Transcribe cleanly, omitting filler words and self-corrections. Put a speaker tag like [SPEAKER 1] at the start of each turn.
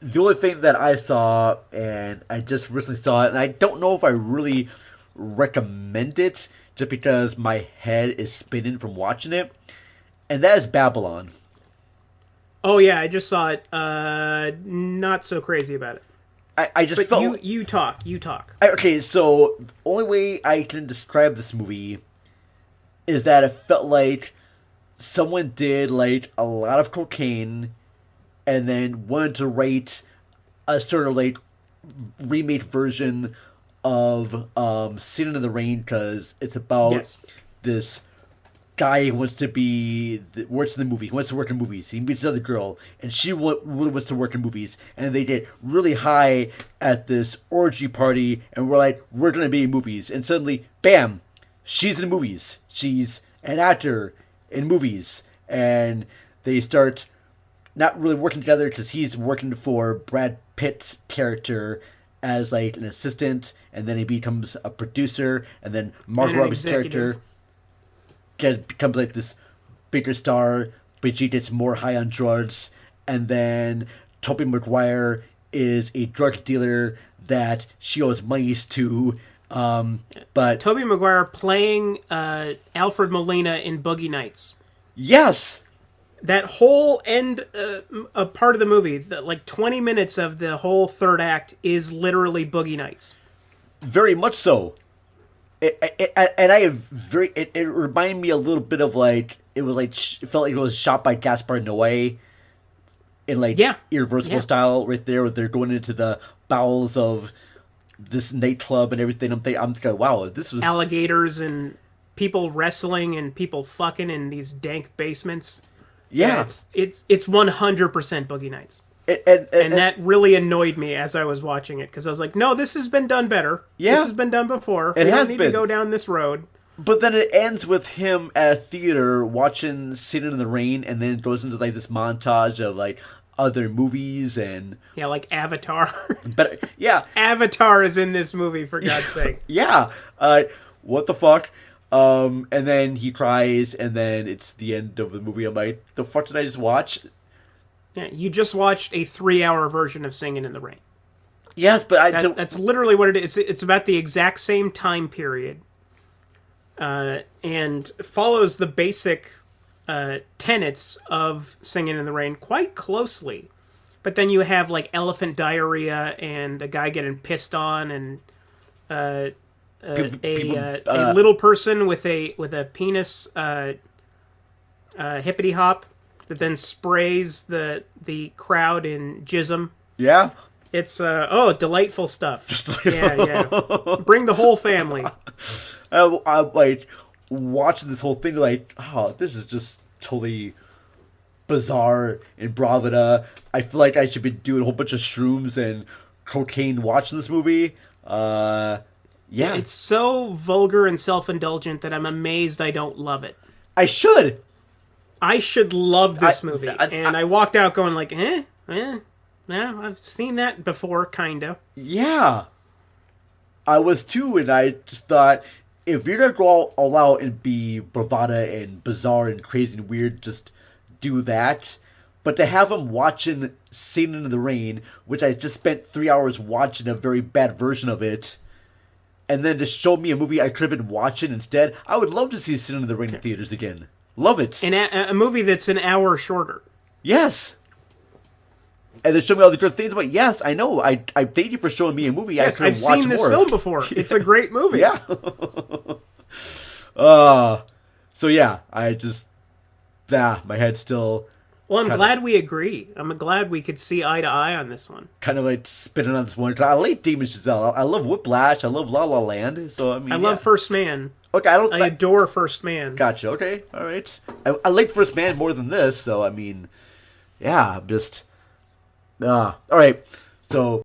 [SPEAKER 1] the only thing that I saw, and I just recently saw it, and I don't know if I really recommend it, just because my head is spinning from watching it, and that is Babylon.
[SPEAKER 2] Oh yeah, I just saw it. Not so crazy about it.
[SPEAKER 1] I just
[SPEAKER 2] But
[SPEAKER 1] felt
[SPEAKER 2] you talk.
[SPEAKER 1] okay. So the only way I can describe this movie is that it felt like someone did like a lot of cocaine and then wanted to write a sort of like remade version of Singing in the Rain because it's about
[SPEAKER 2] Yes.
[SPEAKER 1] this guy who wants to be works in the movie. He wants to work in movies. He meets another girl, and she really wants to work in movies. And they get really high at this orgy party, and we're like, we're gonna be in movies. And suddenly, bam, she's in movies. She's an actor in movies, and they start not really working together because he's working for Brad Pitt's character as like an assistant, and then he becomes a producer, and then Mark
[SPEAKER 2] And an
[SPEAKER 1] Roberts'
[SPEAKER 2] executive.
[SPEAKER 1] character becomes like this bigger star, but she gets more high on drugs, and then Tobey Maguire is a drug dealer that she owes monies to. But
[SPEAKER 2] Tobey Maguire playing Alfred Molina in Boogie Nights.
[SPEAKER 1] yes,
[SPEAKER 2] That whole end a part of the movie, like 20 minutes of the whole third act, is literally Boogie Nights.
[SPEAKER 1] very much so. And I have it reminded me a little bit of like it was like it felt like it was shot by Gaspar Noé in like
[SPEAKER 2] Yeah.
[SPEAKER 1] irreversible
[SPEAKER 2] Yeah.
[SPEAKER 1] style right there, where they're going into the bowels of this nightclub and everything. I'm thinking, wow, this was
[SPEAKER 2] Alligators and people wrestling and people fucking in these dank basements.
[SPEAKER 1] yeah.
[SPEAKER 2] It's 100% Boogie Nights. And that really annoyed me as I was watching it, because I was like, no, this has been done better.
[SPEAKER 1] Yeah.
[SPEAKER 2] This has been done before.
[SPEAKER 1] It
[SPEAKER 2] We
[SPEAKER 1] has
[SPEAKER 2] don't need
[SPEAKER 1] been.
[SPEAKER 2] to go down this road.
[SPEAKER 1] But then it ends with him at a theater watching Singing in the Rain, and then it goes into like this montage of like other movies and
[SPEAKER 2] Yeah, like Avatar.
[SPEAKER 1] better. Yeah,
[SPEAKER 2] Avatar is in this movie, for God's sake.
[SPEAKER 1] yeah. What the fuck? And then he cries, and then it's the end of the movie. I'm like, the fuck did I just watch?
[SPEAKER 2] Yeah, you just watched a 3-hour version of Singing in the Rain.
[SPEAKER 1] Yes, but I don't.
[SPEAKER 2] That's literally what it is. It's about the exact same time period, and follows the basic tenets of Singing in the Rain quite closely. But then you have like elephant diarrhea and a guy getting pissed on, and a little person with a penis hippity hop that then sprays the crowd in jism.
[SPEAKER 1] Yeah.
[SPEAKER 2] It's delightful stuff. Yeah. Bring the whole family.
[SPEAKER 1] I'm like watching this whole thing, like, oh, this is just totally bizarre and bravada. I feel like I should be doing a whole bunch of shrooms and cocaine watching this movie. Yeah.
[SPEAKER 2] It's so vulgar and self-indulgent that I'm amazed I don't love it.
[SPEAKER 1] I should.
[SPEAKER 2] I should love this movie. And I walked out going like, yeah, I've seen that before, kinda.
[SPEAKER 1] Yeah. I was too, and I just thought, if you're gonna go all out and be bravada and bizarre and crazy and weird, just do that. But to have him watching Singing in the Rain, which I just spent 3 hours watching a very bad version of it, and then to show me a movie I could have been watching instead, I would love to see Singing in the Rain in theaters again. Love it.
[SPEAKER 2] And a movie that's an hour shorter.
[SPEAKER 1] Yes. And they show me all the good things. But yes, I know. I thank you for showing me a movie.
[SPEAKER 2] Yes,
[SPEAKER 1] I
[SPEAKER 2] I've seen this film before. It's a great movie.
[SPEAKER 1] Yeah. So yeah, I just my head's still.
[SPEAKER 2] Well, I'm glad we agree. I'm glad we could see eye to eye on this one.
[SPEAKER 1] Kind of like spinning on this one. I like Damien Chazelle. I love Whiplash. I love La La Land. So I mean,
[SPEAKER 2] I love First Man.
[SPEAKER 1] Okay,
[SPEAKER 2] I adore First Man.
[SPEAKER 1] Gotcha. Okay, all right. I like First Man more than this. So I mean, yeah, I'm just. All right. So